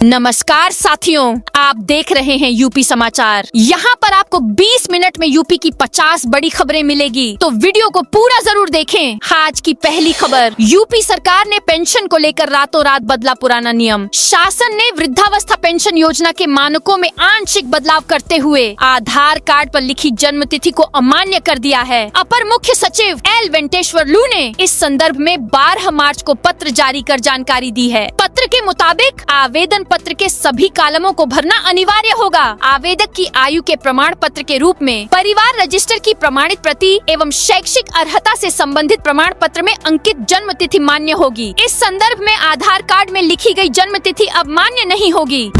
नमस्कार साथियों, आप देख रहे हैं यूपी समाचार। यहाँ पर आपको 20 मिनट में यूपी की 50 बड़ी खबरें मिलेगी, तो वीडियो को पूरा जरूर देखें। आज की पहली खबर, यूपी सरकार ने पेंशन को लेकर रातों रात बदला पुराना नियम। शासन ने वृद्धावस्था पेंशन योजना के मानकों में आंशिक बदलाव करते हुए आधार कार्ड पर लिखी जन्म तिथि को अमान्य कर दिया है। अपर मुख्य सचिव एल वेंकटेश्वर लू ने इस संदर्भ में 12 मार्च को पत्र जारी कर जानकारी दी है। पत्र के मुताबिक आवेदन पत्र के सभी कालमों को भरना अनिवार्य होगा। आवेदक की आयु के प्रमाण पत्र के रूप में परिवार रजिस्टर की प्रमाणित प्रति एवं शैक्षिक अर्हता से संबंधित प्रमाण पत्र में अंकित जन्म तिथि मान्य होगी। इस संदर्भ में आधार कार्ड में लिखी गई जन्म तिथि अब मान्य नहीं होगी।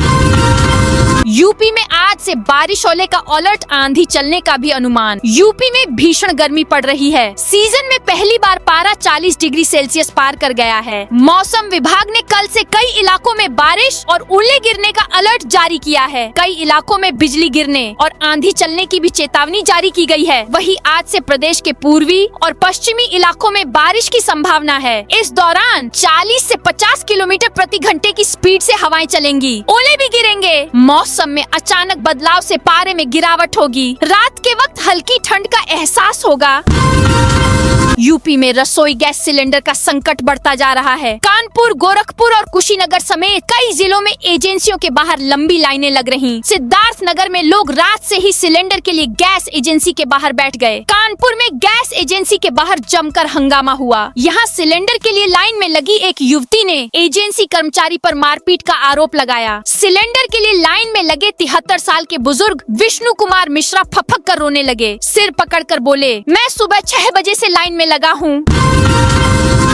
यूपी में आज से बारिश होने का अलर्ट, आंधी चलने का भी अनुमान। यूपी में भीषण गर्मी पड़ रही है। सीजन में पहली बार पारा 40 डिग्री सेल्सियस पार कर गया है। मौसम विभाग ने कल से कई इलाकों में बारिश और ओले गिरने का अलर्ट जारी किया है। कई इलाकों में बिजली गिरने और आंधी चलने की भी चेतावनी जारी की गई है। वहीं आज से प्रदेश के पूर्वी और पश्चिमी इलाकों में बारिश की संभावना है। इस दौरान 40 से 50 किलोमीटर प्रति घंटे की स्पीड से हवाएं चलेंगी। ओले भी गिरेंगे। मौसम में अचानक बदलाव से पारे में गिरावट होगी। रात के वक्त हल्की ठंड का एहसास होगा। यूपी में रसोई गैस सिलेंडर का संकट बढ़ता जा रहा है। कानपुर, गोरखपुर और कुशीनगर समेत कई जिलों में एजेंसियों के बाहर लंबी लाइनें लग रही। सिद्धार्थनगर में लोग रात से ही सिलेंडर के लिए गैस एजेंसी के बाहर बैठ गए। कानपुर में गैस एजेंसी के बाहर जमकर हंगामा हुआ। यहाँ सिलेंडर के लिए लाइन में लगी एक युवती ने एजेंसी कर्मचारी पर मारपीट का आरोप लगाया। सिलेंडर के लिए लाइन में लगे 73 साल के बुजुर्ग विष्णु कुमार मिश्रा फपक कर रोने लगे। सिर पकड़कर बोले, मैं सुबह 6 बजे से लाइन में लगा हूँ।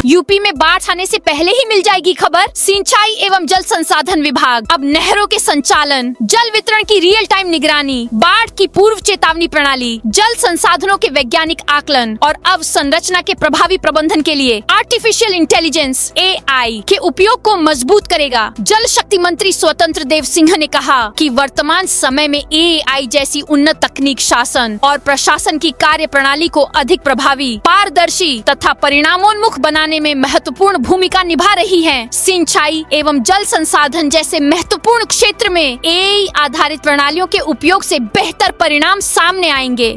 यूपी में बाढ़ आने से पहले ही मिल जाएगी खबर। सिंचाई एवं जल संसाधन विभाग अब नहरों के संचालन, जल वितरण की रियल टाइम निगरानी, बाढ़ की पूर्व चेतावनी प्रणाली, जल संसाधनों के वैज्ञानिक आकलन और अवसंरचना के प्रभावी प्रबंधन के लिए आर्टिफिशियल इंटेलिजेंस AI के उपयोग को मजबूत करेगा। जल शक्ति मंत्री स्वतंत्र देव सिंह ने कहा कि वर्तमान समय में AI जैसी उन्नत तकनीक शासन और प्रशासन की कार्य प्रणाली को अधिक प्रभावी, पारदर्शी तथा परिणामोन्मुख बनाने में महत्वपूर्ण भूमिका निभा रही है। सिंचाई एवं जल संसाधन जैसे महत्वपूर्ण क्षेत्र में AI आधारित प्रणालियों के उपयोग से बेहतर परिणाम सामने आएंगे।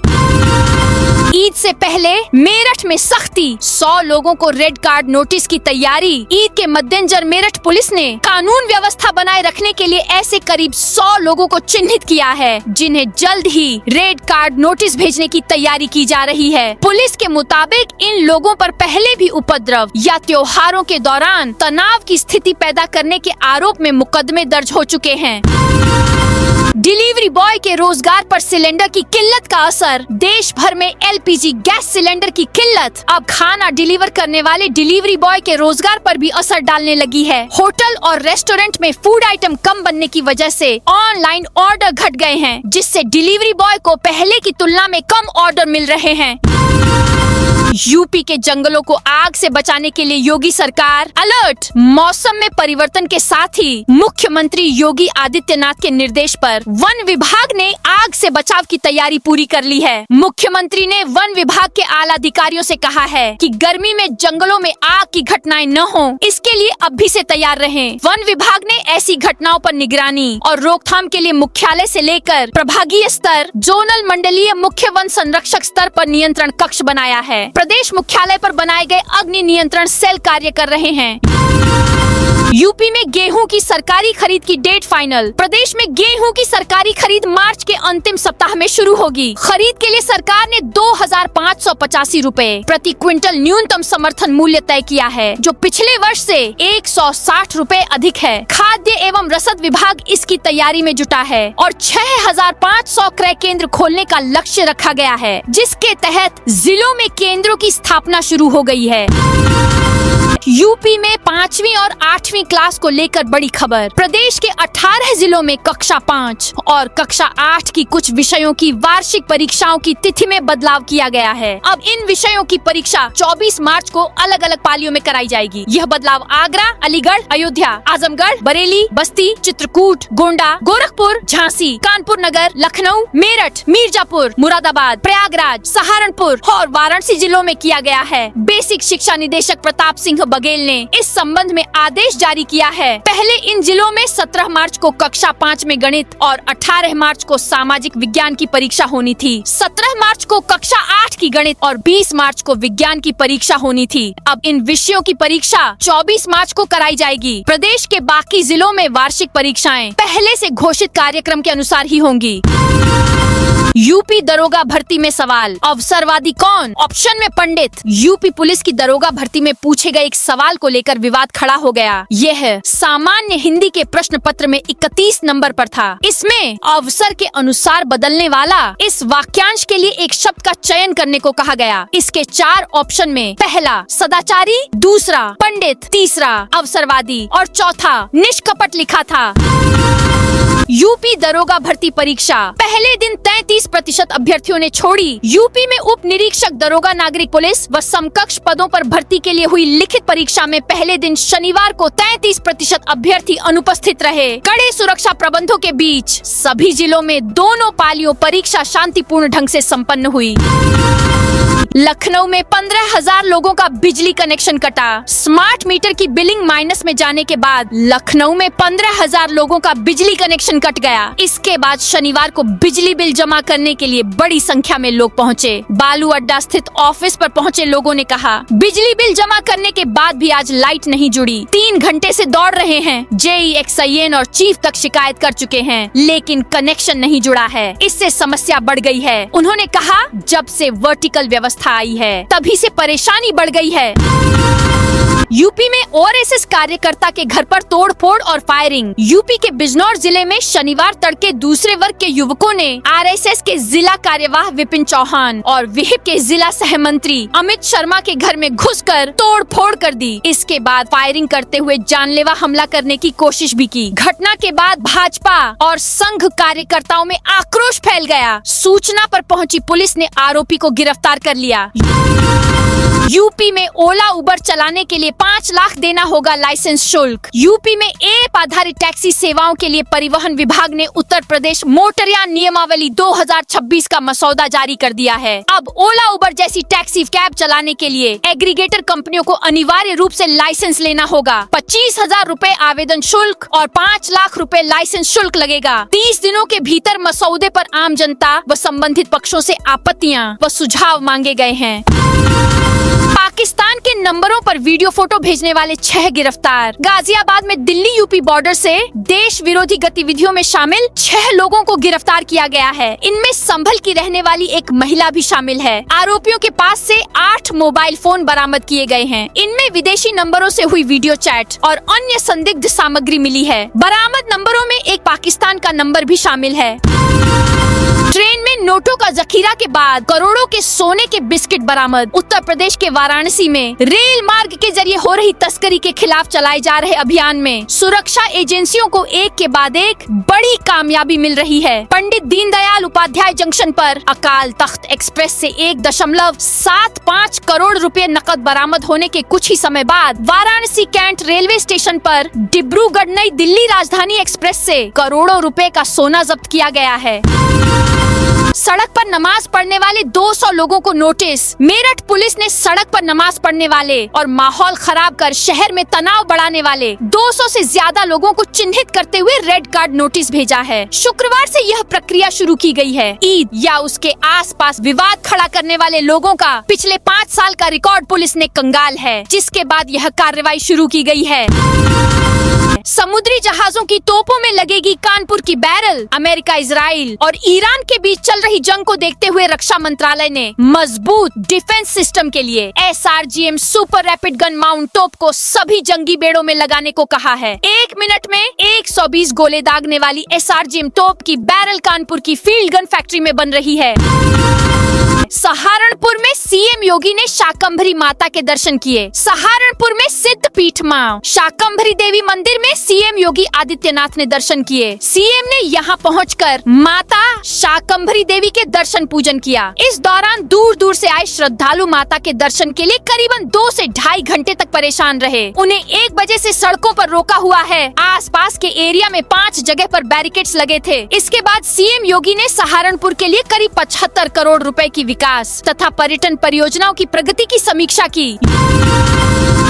ईद से पहले मेरठ में सख्ती, 100 लोगों को रेड कार्ड नोटिस की तैयारी। ईद के मद्देनजर मेरठ पुलिस ने कानून व्यवस्था बनाए रखने के लिए ऐसे करीब 100 लोगों को चिन्हित किया है, जिन्हें जल्द ही रेड कार्ड नोटिस भेजने की तैयारी की जा रही है। पुलिस के मुताबिक इन लोगों पर पहले भी उपद्रव या त्योहारों के दौरान तनाव की स्थिति पैदा करने के आरोप में मुकदमे दर्ज हो चुके हैं। डिलीवरी बॉय के रोजगार पर सिलेंडर की किल्लत का असर। देश भर में LPG गैस सिलेंडर की किल्लत अब खाना डिलीवर करने वाले डिलीवरी बॉय के रोजगार पर भी असर डालने लगी है। होटल और रेस्टोरेंट में फूड आइटम कम बनने की वजह से ऑनलाइन ऑर्डर घट गए हैं, जिससे डिलीवरी बॉय को पहले की तुलना में कम ऑर्डर मिल रहे हैं। यूपी के जंगलों को आग से बचाने के लिए योगी सरकार अलर्ट। मौसम में परिवर्तन के साथ ही मुख्यमंत्री योगी आदित्यनाथ के निर्देश पर वन विभाग ने आग से बचाव की तैयारी पूरी कर ली है। मुख्यमंत्री ने वन विभाग के आला अधिकारियों से कहा है कि गर्मी में जंगलों में आग की घटनाएं न हो, इसके लिए अभी से तैयार रहें। वन विभाग ने ऐसी घटनाओं पर निगरानी और रोकथाम के लिए मुख्यालय से लेकर प्रभागीय स्तर, जोनल, मंडलीय मुख्य वन संरक्षक स्तर पर नियंत्रण कक्ष बनाया है। प्रदेश मुख्यालय पर बनाए गए अग्नि नियंत्रण सेल कार्य कर रहे हैं। यूपी में गेहूं की सरकारी खरीद की डेट फाइनल। प्रदेश में गेहूं की सरकारी खरीद मार्च के अंतिम सप्ताह में शुरू होगी। खरीद के लिए सरकार ने 2585 रुपए प्रति क्विंटल न्यूनतम समर्थन मूल्य तय किया है, जो पिछले वर्ष से 160 रुपए अधिक है। खाद्य एवं रसद विभाग इसकी तैयारी में जुटा है और 6500 क्रय केंद्र खोलने का लक्ष्य रखा गया है, जिसके तहत जिलों में केंद्रों की स्थापना शुरू हो गई है। यूपी में 5वीं और 8वीं क्लास को लेकर बड़ी खबर। प्रदेश के 18 जिलों में कक्षा 5 और कक्षा 8 की कुछ विषयों की वार्षिक परीक्षाओं की तिथि में बदलाव किया गया है। अब इन विषयों की परीक्षा 24 मार्च को अलग अलग पालियों में कराई जाएगी। यह बदलाव आगरा, अलीगढ़, अयोध्या, आजमगढ़, बरेली, बस्ती, चित्रकूट, गोंडा, गोरखपुर, झांसी, कानपुर नगर, लखनऊ, मेरठ, मिर्जापुर, मुरादाबाद, प्रयागराज, सहारनपुर और वाराणसी जिलों जिलों में किया गया है। बेसिक शिक्षा निदेशक प्रताप सिंह बघेल ने इस संबंध में आदेश जारी किया है। पहले इन जिलों में 17 मार्च को कक्षा 5 में गणित और 18 मार्च को सामाजिक विज्ञान की परीक्षा होनी थी। 17 मार्च को कक्षा 8 की गणित और 20 मार्च को विज्ञान की परीक्षा होनी थी। अब इन विषयों की परीक्षा 24 मार्च को कराई जाएगी। प्रदेश के बाकी जिलों में वार्षिक परीक्षाएं पहले से घोषित कार्यक्रम के अनुसार ही होंगी। यूपी दरोगा भर्ती में सवाल, अवसरवादी कौन? ऑप्शन में पंडित। यूपी पुलिस की दरोगा भर्ती में पूछे गए एक सवाल को लेकर विवाद खड़ा हो गया। यह सामान्य हिंदी के प्रश्न पत्र में 31 नंबर पर था। इसमें अवसर के अनुसार बदलने वाला इस वाक्यांश के लिए एक शब्द का चयन करने को कहा गया। इसके 4 ऑप्शन में पहला सदाचारी, दूसरा पंडित, तीसरा अवसरवादी और चौथा निष्कपट लिखा था। यूपी दरोगा भर्ती परीक्षा पहले दिन 33% अभ्यर्थियों ने छोड़ी। यूपी में उप निरीक्षक दरोगा नागरिक पुलिस व समकक्ष पदों पर भर्ती के लिए हुई लिखित परीक्षा में पहले दिन शनिवार को 33% अभ्यर्थी अनुपस्थित रहे। कड़े सुरक्षा प्रबंधों के बीच सभी जिलों में दोनों पालियों परीक्षा शांतिपूर्ण ढंग से संपन्न हुई। लखनऊ में 15,000 लोगों का बिजली कनेक्शन कटा। स्मार्ट मीटर की बिलिंग माइनस में जाने के बाद लखनऊ में 15,000 लोगों का बिजली कनेक्शन कट गया। इसके बाद शनिवार को बिजली बिल जमा करने के लिए बड़ी संख्या में लोग पहुंचे। बालू अड्डा स्थित ऑफिस पर पहुंचे लोगों ने कहा, बिजली बिल जमा करने के बाद भी आज लाइट नहीं जुड़ी। 3 घंटे से दौड़ रहे हैं। जेई, एक्सआईएन और चीफ तक शिकायत कर चुके हैं, लेकिन कनेक्शन नहीं जुड़ा है। इससे समस्या बढ़ गई है। उन्होंने कहा, जब से वर्टिकल व्यवस्था आई है तभी से परेशानी बढ़ गई है। यूपी में ओआरएसएस कार्यकर्ता के घर पर तोड़फोड़ और फायरिंग। यूपी के बिजनौर जिले में शनिवार तड़के दूसरे वर्ग के युवकों ने आरएसएस के जिला कार्यवाह विपिन चौहान और विहिप के जिला सहमंत्री अमित शर्मा के घर में घुसकर तोड़फोड़ कर दी। इसके बाद फायरिंग करते हुए जानलेवा हमला करने की कोशिश भी की। घटना के बाद भाजपा और संघ कार्यकर्ताओं में आक्रोश फैल गया। सूचना पर पहुंची पुलिस ने आरोपी को गिरफ्तार कर लिया। यूपी में ओला उबर चलाने के लिए 5 लाख देना होगा लाइसेंस शुल्क। यूपी में ऐप आधारित टैक्सी सेवाओं के लिए परिवहन विभाग ने उत्तर प्रदेश मोटरयान नियमावली 2026 का मसौदा जारी कर दिया है। अब ओला उबर जैसी टैक्सी कैब चलाने के लिए एग्रीगेटर कंपनियों को अनिवार्य रूप से लाइसेंस लेना होगा। 25,000 रूपए आवेदन शुल्क और 5 लाख रूपए लाइसेंस शुल्क लगेगा। 30 दिनों के भीतर मसौदे पर आम जनता व संबंधित पक्षों से आपत्तियां व सुझाव मांगे गए हैं। पाकिस्तान के नंबरों पर वीडियो फोटो भेजने वाले 6 गिरफ्तार। गाजियाबाद में दिल्ली यूपी बॉर्डर से देश विरोधी गतिविधियों में शामिल 6 लोगों को गिरफ्तार किया गया है। इनमें संभल की रहने वाली एक महिला भी शामिल है। आरोपियों के पास से 8 मोबाइल फोन बरामद किए गए हैं। इनमें विदेशी नंबरों से हुई वीडियो चैट और अन्य संदिग्ध सामग्री मिली है। बरामद नंबरों में एक पाकिस्तान का नंबर भी शामिल है। ट्रेन में नोटों का जखीरा के बाद करोड़ों के सोने के बिस्किट बरामद। उत्तर प्रदेश के वाराणसी में रेल मार्ग के जरिए हो रही तस्करी के खिलाफ चलाए जा रहे अभियान में सुरक्षा एजेंसियों को एक के बाद एक बड़ी कामयाबी मिल रही है। पंडित दीनदयाल उपाध्याय जंक्शन पर अकाल तख्त एक्सप्रेस से 1.75 करोड़ रुपए नकद बरामद होने के कुछ ही समय बाद वाराणसी कैंट रेलवे स्टेशन पर डिब्रूगढ़ नई दिल्ली राजधानी एक्सप्रेस से करोड़ों रुपए का सोना जब्त किया गया है। सड़क पर नमाज पढ़ने वाले 200 लोगों को नोटिस। मेरठ पुलिस ने सड़क पर नमाज पढ़ने वाले और माहौल खराब कर शहर में तनाव बढ़ाने वाले 200 से ज्यादा लोगों को चिन्हित करते हुए रेड कार्ड नोटिस भेजा है। शुक्रवार से यह प्रक्रिया शुरू की गई है। ईद या उसके आसपास विवाद खड़ा करने वाले लोगों का पिछले 5 साल का रिकॉर्ड पुलिस ने कंगाल है, जिसके बाद यह कार्रवाई शुरू की गई है। समुद्री जहाजों की तोपों में लगेगी कानपुर की बैरल। अमेरिका, इजराइल और ईरान के बीच चल रही जंग को देखते हुए रक्षा मंत्रालय ने मजबूत डिफेंस सिस्टम के लिए SRGM super rapid gun mount तोप को सभी जंगी बेड़ों में लगाने को कहा है। 1 मिनट में 120 गोले दागने वाली SRGM तोप की बैरल कानपुर की फील्ड गन फैक्ट्री में बन रही है। सहारनपुर में सीएम योगी ने शाकंभरी माता के दर्शन किए। सहारनपुर में सिद्ध पीठ मां शाकंभरी देवी मंदिर में सीएम योगी आदित्यनाथ ने दर्शन किए। सीएम ने यहां पहुंचकर माता शाकंभरी देवी के दर्शन पूजन किया। इस दौरान दूर दूर से आए श्रद्धालु माता के दर्शन के लिए करीबन 2 से ढाई घंटे तक परेशान रहे। उन्हें 1 बजे से सड़कों पर रोका हुआ है। आसपास के एरिया में 5 जगह पर बैरिकेड्स लगे थे। इसके बाद सीएम योगी ने सहारनपुर के लिए करीब 75 करोड़ रुपए की विकास तथा पर्यटन परियोजनाओं की प्रगति की समीक्षा की।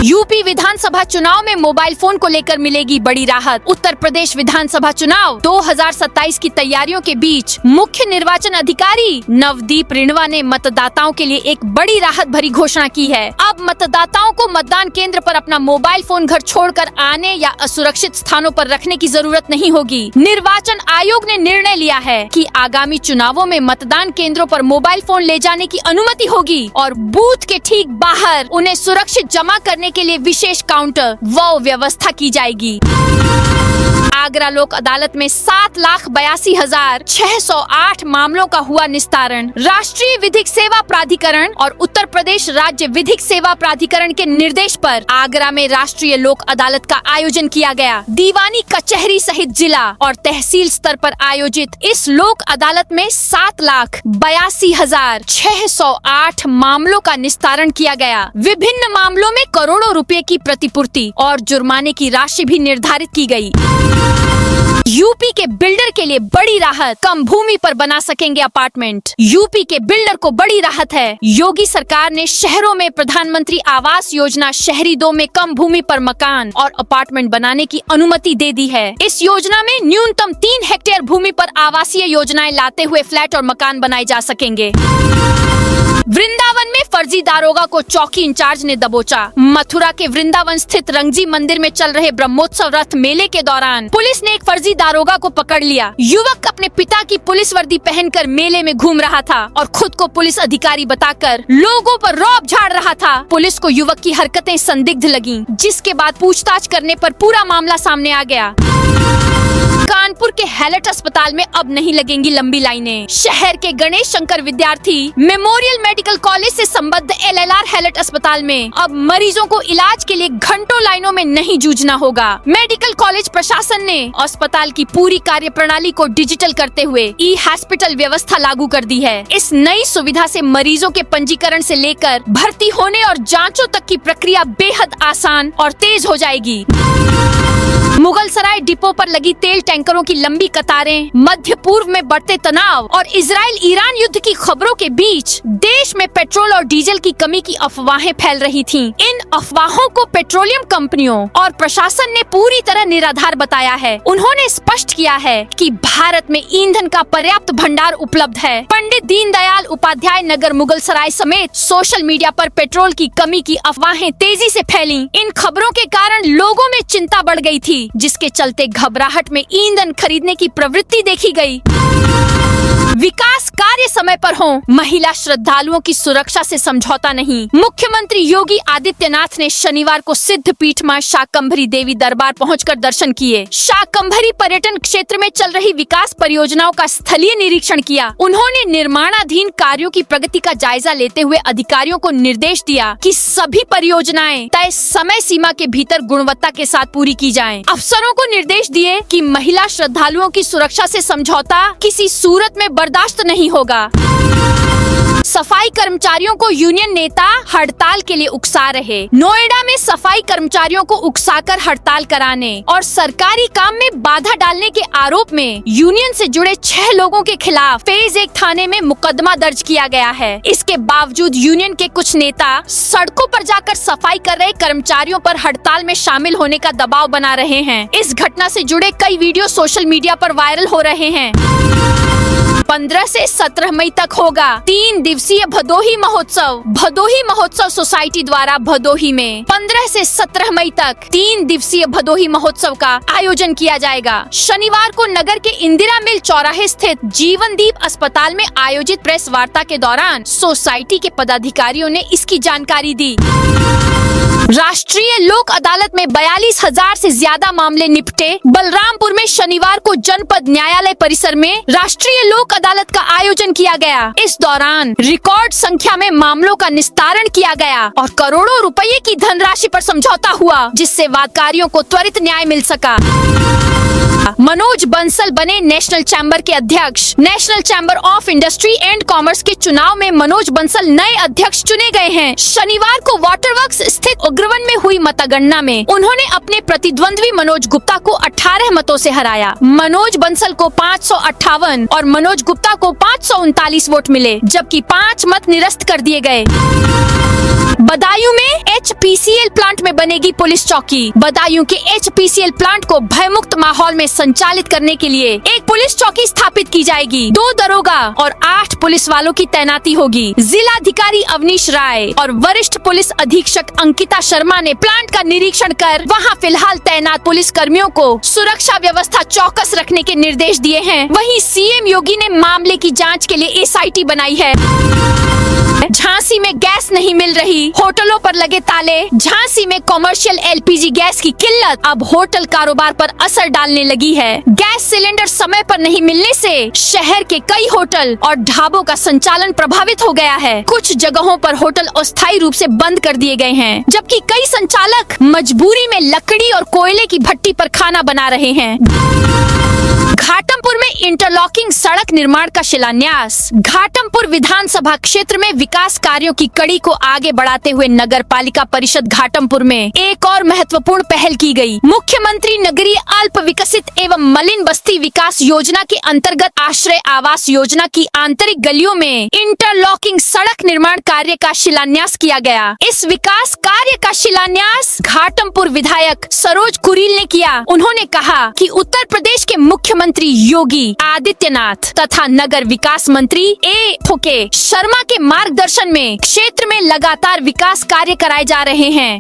यूपी विधानसभा चुनाव में मोबाइल फोन को लेकर मिलेगी बड़ी राहत। उत्तर प्रदेश विधानसभा चुनाव 2027 की तैयारियों के बीच मुख्य निर्वाचन अधिकारी नवदीप रिणवा ने मतदाताओं के लिए एक बड़ी राहत भरी घोषणा की है। अब मतदाताओं को मतदान केंद्र पर अपना मोबाइल फोन घर छोड़कर आने या असुरक्षित स्थानों पर रखने की जरूरत नहीं होगी। निर्वाचन आयोग ने निर्णय लिया है कि आगामी चुनावों में मतदान केंद्रों पर मोबाइल फोन ले जाने की अनुमति होगी और बूथ के ठीक बाहर उन्हें सुरक्षित जमा करने के लिए विशेष काउंटर व व्यवस्था की जाएगी। आगरा लोक अदालत में 7,82,608 मामलों का हुआ निस्तारण। राष्ट्रीय विधिक सेवा प्राधिकरण और उत्तर प्रदेश राज्य विधिक सेवा प्राधिकरण के निर्देश पर आगरा में राष्ट्रीय लोक अदालत का आयोजन किया गया। दीवानी कचहरी सहित जिला और तहसील स्तर पर आयोजित इस लोक अदालत में 7,82,608 मामलों का निस्तारण किया गया। विभिन्न मामलों में करोड़ों रुपए की प्रतिपूर्ति और जुर्माने की राशि भी निर्धारित की गई। यूपी के बिल्डर के लिए बड़ी राहत, कम भूमि पर बना सकेंगे अपार्टमेंट। यूपी के बिल्डर को बड़ी राहत है। योगी सरकार ने शहरों में प्रधानमंत्री आवास योजना शहरी 2 में कम भूमि पर मकान और अपार्टमेंट बनाने की अनुमति दे दी है। इस योजना में न्यूनतम 3 हेक्टेयर भूमि पर आवासीय योजनाएं लाते हुए फ्लैट और मकान बनाए जा सकेंगे। वृंदावन में फर्जी दारोगा को चौकी इंचार्ज ने दबोचा। मथुरा के वृंदावन स्थित रंगजी मंदिर में चल रहे ब्रह्मोत्सव रथ मेले के दौरान पुलिस ने एक फर्जी दारोगा को पकड़ लिया। युवक अपने पिता की पुलिस वर्दी पहनकर मेले में घूम रहा था और खुद को पुलिस अधिकारी बताकर लोगों पर रौब झाड़ रहा था। पुलिस को युवक की हरकतें संदिग्ध लगीं, जिसके बाद पूछताछ करने पर पूरा मामला सामने आ गया। कानपुर के हैलट अस्पताल में अब नहीं लगेंगी लंबी लाइनें। शहर के गणेश शंकर विद्यार्थी मेमोरियल मेडिकल कॉलेज से संबद्ध LLR हैलट अस्पताल में अब मरीजों को इलाज के लिए घंटों लाइनों में नहीं जूझना होगा। मेडिकल कॉलेज प्रशासन ने अस्पताल की पूरी कार्य प्रणाली को डिजिटल करते हुए ई-हॉस्पिटल व्यवस्था लागू कर दी है। इस नई सुविधा से मरीजों के पंजीकरण से लेकर भर्ती होने और जांचों तक की प्रक्रिया बेहद आसान और तेज हो जाएगी। मुगलसराय डिपो पर लगी तेल टैंकरों की लंबी कतारें, मध्य पूर्व में बढ़ते तनाव और इजराइल ईरान युद्ध की खबरों के बीच देश में पेट्रोल और डीजल की कमी की अफवाहें फैल रही थीं। इन अफवाहों को पेट्रोलियम कंपनियों और प्रशासन ने पूरी तरह निराधार बताया है। उन्होंने स्पष्ट किया है कि भारत में ईंधन का पर्याप्त भंडार उपलब्ध है। पंडित दीनदयाल उपाध्याय नगर मुगलसराय समेत सोशल मीडिया पर पेट्रोल की कमी की अफवाहें तेजी से फैली। इन खबरों के कारण लोगों में चिंता बढ़ गई थी, जिसके चलते घबराहट में ईंधन खरीदने की प्रवृत्ति देखी गई। विकास कार्य समय पर हो, महिला श्रद्धालुओं की सुरक्षा से समझौता नहीं। मुख्यमंत्री योगी आदित्यनाथ ने शनिवार को सिद्ध पीठ मां शाकंभरी देवी दरबार पहुंचकर दर्शन किए। शाकंभरी पर्यटन क्षेत्र में चल रही विकास परियोजनाओं का स्थलीय निरीक्षण किया। उन्होंने निर्माणाधीन कार्यों की प्रगति का जायजा लेते हुए अधिकारियों को निर्देश दिया कि सभी परियोजनाएं तय समय सीमा के भीतर गुणवत्ता के साथ पूरी की जाएं। अफसरों को निर्देश दिए कि महिला श्रद्धालुओं की सुरक्षा से समझौता किसी सूरत में बर्दाश्त नहीं होगा। सफाई कर्मचारियों को यूनियन नेता हड़ताल के लिए उकसा रहे। नोएडा में सफाई कर्मचारियों को उकसाकर हड़ताल कराने और सरकारी काम में बाधा डालने के आरोप में यूनियन से जुड़े 6 लोगों के खिलाफ फेज 1 थाने में मुकदमा दर्ज किया गया है। इसके बावजूद यूनियन के कुछ नेता सड़कों पर जाकर सफाई कर रहे कर्मचारियों पर हड़ताल में शामिल होने का दबाव बना रहे हैं। इस घटना से जुड़े कई वीडियो सोशल मीडिया पर वायरल हो रहे हैं। 15 से 17 मई तक होगा 3 दिवसीय भदोही महोत्सव। भदोही महोत्सव सोसाइटी द्वारा भदोही में 15 से 17 मई तक 3 दिवसीय भदोही महोत्सव का आयोजन किया जाएगा। शनिवार को नगर के इंदिरा मिल चौराहे स्थित जीवनदीप अस्पताल में आयोजित प्रेस वार्ता के दौरान सोसाइटी के पदाधिकारियों ने इसकी जानकारी दी। राष्ट्रीय लोक अदालत में 42,000 से ज्यादा मामले निपटे। बलरामपुर में शनिवार को जनपद न्यायालय परिसर में राष्ट्रीय लोक अदालत का आयोजन किया गया। इस दौरान रिकॉर्ड संख्या में मामलों का निस्तारण किया गया और करोड़ों रुपए की धनराशि पर समझौता हुआ, जिससे वादकारियों को त्वरित न्याय मिल सका। मनोज बंसल बने नेशनल चैम्बर के अध्यक्ष। National chamber of industry and commerce के चुनाव में मनोज बंसल नए अध्यक्ष चुने गए हैं। शनिवार को वाटरवर्क्स स्थित उग्रवन में हुई मतगणना में उन्होंने अपने प्रतिद्वंद्वी मनोज गुप्ता को 18 मतों से हराया। मनोज बंसल को 558 और मनोज गुप्ता को 539 वोट मिले, जबकि 5 मत निरस्त कर दिए गए। बदायूं में HPCL प्लांट में बनेगी पुलिस चौकी। बदायूं के HPCL प्लांट को भयमुक्त माहौल में संचालित करने के लिए एक पुलिस चौकी स्थापित की जाएगी। 2 दरोगा और 8 पुलिस वालों की तैनाती होगी। जिलाधिकारी अवनीश राय और वरिष्ठ पुलिस अधीक्षक अंकिता शर्मा ने प्लांट का निरीक्षण कर वहां फिलहाल तैनात पुलिस कर्मियों को सुरक्षा व्यवस्था चौकस रखने के निर्देश दिए हैं। वहीं सीएम योगी ने मामले की जाँच के लिए SIT बनाई है। झांसी में गैस नहीं मिल रही, होटलों पर लगे ताले। झांसी में कॉमर्शियल LPG गैस की किल्लत अब होटल कारोबार पर असर डालने लगी है। गैस सिलेंडर समय पर नहीं मिलने से शहर के कई होटल और ढाबों का संचालन प्रभावित हो गया है। कुछ जगहों पर होटल अस्थायी रूप से बंद कर दिए गए हैं, जबकि कई संचालक मजबूरी में लकड़ी और कोयले की भट्टी पर खाना बना रहे हैं। घाटमपुर में इंटरलॉकिंग सड़क निर्माण का शिलान्यास। घाटमपुर विधानसभा क्षेत्र में विकास कार्यों की कड़ी को आगे बढ़ाते हुए नगर पालिका परिषद घाटमपुर में एक और महत्वपूर्ण पहल की गई। मुख्यमंत्री नगरीय अल्प विकसित एवं मलिन बस्ती विकास योजना के अंतर्गत आश्रय आवास योजना की आंतरिक गलियों में इंटरलॉकिंग सड़क निर्माण कार्य का शिलान्यास किया गया। इस विकास कार्य का शिलान्यास घाटमपुर विधायक सरोज कुरील ने किया। उन्होंने कहा कि उत्तर प्रदेश के मुख्यमंत्री योगी आदित्यनाथ तथा नगर विकास मंत्री A.K. शर्मा के मार्गदर्शन में क्षेत्र में लगातार विकास कार्य कराए जा रहे हैं।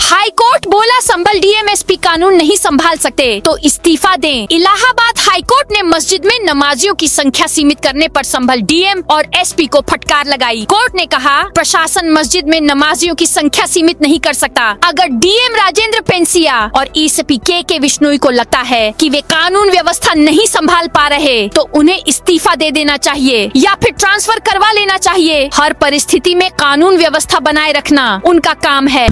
हाई कोर्ट बोला संभल DMSP कानून नहीं संभाल सकते तो इस्तीफा दें। इलाहाबाद हाई कोर्ट ने मस्जिद में नमाजियों की संख्या सीमित करने पर संभल DM और SP को फटकार लगाई। कोर्ट ने कहा प्रशासन मस्जिद में नमाजियों की संख्या सीमित नहीं कर सकता। अगर DM राजेंद्र पेंसिया और ECP K विश्नोई को लगता है कि वे कानून व्यवस्था नहीं संभाल पा रहे तो उन्हें इस्तीफा दे देना चाहिए या फिर ट्रांसफर करवा लेना चाहिए। हर परिस्थिति में कानून व्यवस्था बनाए रखना उनका काम है।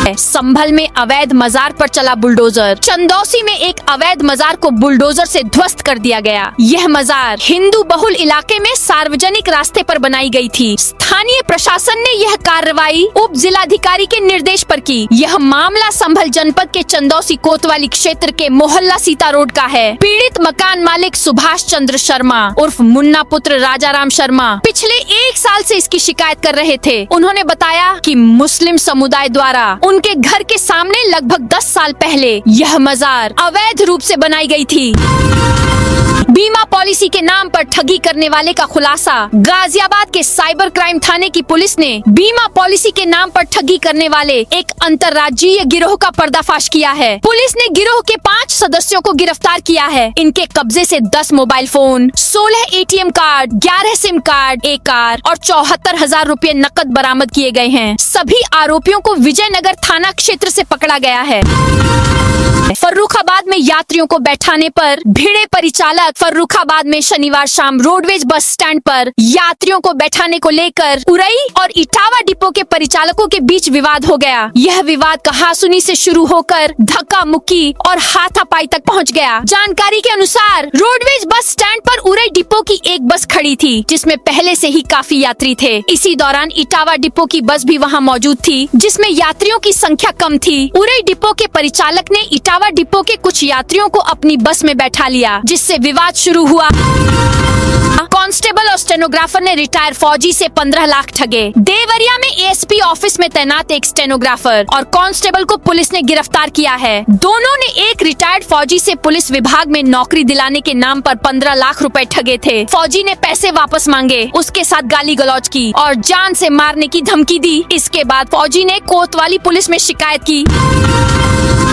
संभल में अवैध मजार पर चला बुलडोजर। चंदौसी में एक अवैध मजार को बुलडोजर से ध्वस्त कर दिया गया। यह मजार हिंदू बहुल इलाके में सार्वजनिक रास्ते पर बनाई गई थी। स्थानीय प्रशासन ने यह कार्रवाई उप जिलाधिकारी के निर्देश पर की। यह मामला संभल जनपद के चंदौसी कोतवाली क्षेत्र के मोहल्ला सीता रोड का है। पीड़ित मकान मालिक सुभाष चंद्र शर्मा उर्फ मुन्ना पुत्र राजाराम शर्मा पिछले 1 साल से इसकी शिकायत कर रहे थे। उन्होंने बताया कि मुस्लिम समुदाय द्वारा उनके घर के सामने लगभग 10 साल पहले यह मजार अवैध रूप से बनाई गई थी। बीमा पॉलिसी के नाम पर ठगी करने वाले का खुलासा। गाजियाबाद के साइबर क्राइम थाने की पुलिस ने बीमा पॉलिसी के नाम पर ठगी करने वाले एक अंतर्राज्यीय गिरोह का पर्दाफाश किया है। पुलिस ने गिरोह के 5 सदस्यों को गिरफ्तार किया है। इनके कब्जे से 10 mobile phone, 16 ATM card, 11 SIM card, एक कार और 74,000 रुपए नकद बरामद किए गए हैं। सभी आरोपियों को विजयनगर थाना क्षेत्र से पकड़ा गया है। फर्रुखाबाद में यात्रियों को बैठाने पर भिड़े परिचालक। फर्रुखाबाद में शनिवार शाम रोडवेज बस स्टैंड पर यात्रियों को बैठाने को लेकर उरई और इटावा डिपो के परिचालकों के बीच विवाद हो गया। यह विवाद कहासुनी से शुरू होकर धक्का मुक्की और हाथापाई तक पहुंच गया। जानकारी के अनुसार रोडवेज बस स्टैंड पर उरई डिपो की एक बस खड़ी थी जिसमें पहले से ही काफी यात्री थे। इसी दौरान इटावा डिपो की बस भी वहां मौजूद थी जिसमें यात्रियों की संख्या कम थी। उरई डिपो के परिचालक ने इटावा डिपो के कुछ यात्रियों को अपनी बस में बैठा लिया जिससे विवाद शुरू हुआ। कांस्टेबल और स्टेनोग्राफर ने रिटायर फौजी से 15 लाख ठगे। देवरिया में ASP ऑफिस में तैनात एक स्टेनोग्राफर और कांस्टेबल को पुलिस ने गिरफ्तार किया है। दोनों ने एक रिटायर्ड फौजी से पुलिस विभाग में नौकरी दिलाने के नाम पर 15 लाख रुपए ठगे थे। फौजी ने पैसे वापस मांगे, उसके साथ गाली गलौज की और जान से मारने की धमकी दी। इसके बाद फौजी ने कोतवाली पुलिस में शिकायत की।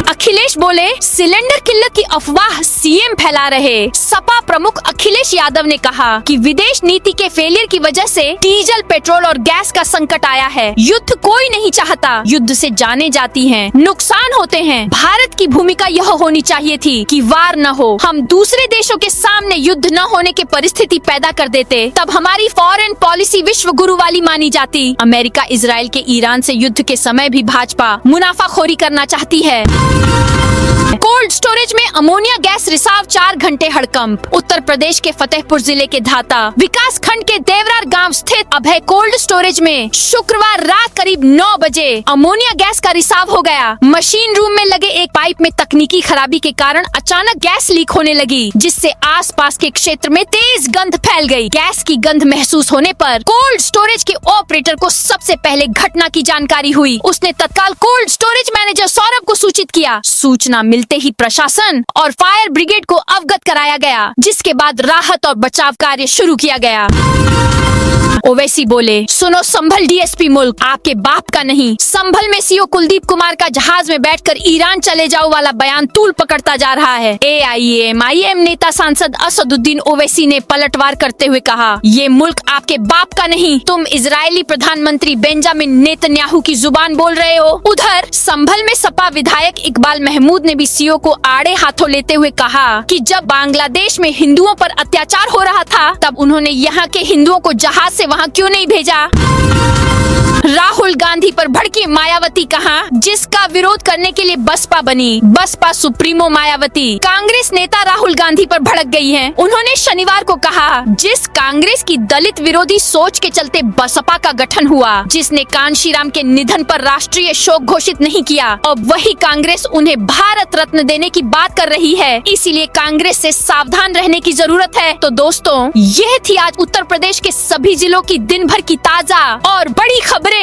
अखिलेश बोले सिलेंडर किल्लत की अफवाह सीएम फैला रहे। सपा प्रमुख अखिलेश यादव ने कहा कि विदेश नीति के फेलियर की वजह से डीजल, पेट्रोल और गैस का संकट आया है। युद्ध कोई नहीं चाहता, युद्ध से जाने जाती हैं, नुकसान होते हैं। भारत की भूमिका यह होनी चाहिए थी कि वार न हो, हम दूसरे देशों के सामने युद्ध न होने की परिस्थिति पैदा कर देते, तब हमारी फॉरेन पॉलिसी विश्व गुरु वाली मानी जाती। अमेरिका इजराइल के ईरान से युद्ध के समय भी भाजपा मुनाफाखोरी करना चाहती है। कोल्ड स्टोरेज में अमोनिया गैस रिसाव 4 घंटे हड़कंप। उत्तर प्रदेश के फतेहपुर जिले के धाता विकास खंड के देवरार गांव स्थित अभय कोल्ड स्टोरेज में शुक्रवार रात करीब 9 बजे अमोनिया गैस का रिसाव हो गया। मशीन रूम में लगे एक पाइप में तकनीकी खराबी के कारण अचानक गैस लीक होने लगी, जिससे आसपास के क्षेत्र में तेज गंध फैल गई। गैस की गंध महसूस होने पर कोल्ड स्टोरेज के ऑपरेटर को सबसे पहले घटना की जानकारी हुई। उसने तत्काल कोल्ड स्टोरेज मैनेजर सौरभ को सूचित किया। सूचना मिलते ही प्रशासन और फायर ब्रिगेड को अवगत कराया गया, जिसके बाद राहत और बचाव कार्य शुरू किया गया। ओवैसी बोले, सुनो संभल डीएसपी मुल्क आपके बाप का नहीं। संभल में सीओ कुलदीप कुमार का जहाज में बैठकर ईरान चले जाओ वाला बयान तूल पकड़ता जा रहा है। AIAM नेता सांसद असदुद्दीन ओवैसी ने पलटवार करते हुए कहा, ये मुल्क आपके बाप का नहीं, तुम इजरायली प्रधानमंत्री बेंजामिन नेतन्याहू की जुबान बोल रहे हो। उधर संभल में सपा विधायक इकबाल महमूद ने भी सीओ को आड़े हाथों लेते हुए कहा कि जब बांग्लादेश में हिंदुओं पर अत्याचार हो रहा था, तब उन्होंने यहाँ के हिंदुओं को जहाज से वहाँ क्यों नहीं भेजा। राहुल गांधी पर भड़की मायावती कहा, जिसका विरोध करने के लिए बसपा बनी। बसपा सुप्रीमो मायावती कांग्रेस नेता राहुल गांधी पर भड़क गई हैं। उन्होंने शनिवार को कहा, जिस कांग्रेस की दलित विरोधी सोच के चलते बसपा का गठन हुआ, जिसने कांशीराम के निधन पर राष्ट्रीय शोक घोषित नहीं किया, और वही कांग्रेस उन्हें भारत रत्न देने की बात कर रही है। इसीलिए कांग्रेस से सावधान रहने की जरूरत है। तो दोस्तों, यह थी आज उत्तर प्रदेश के सभी जिलों की दिन भर की ताजा और बड़ी खबरें।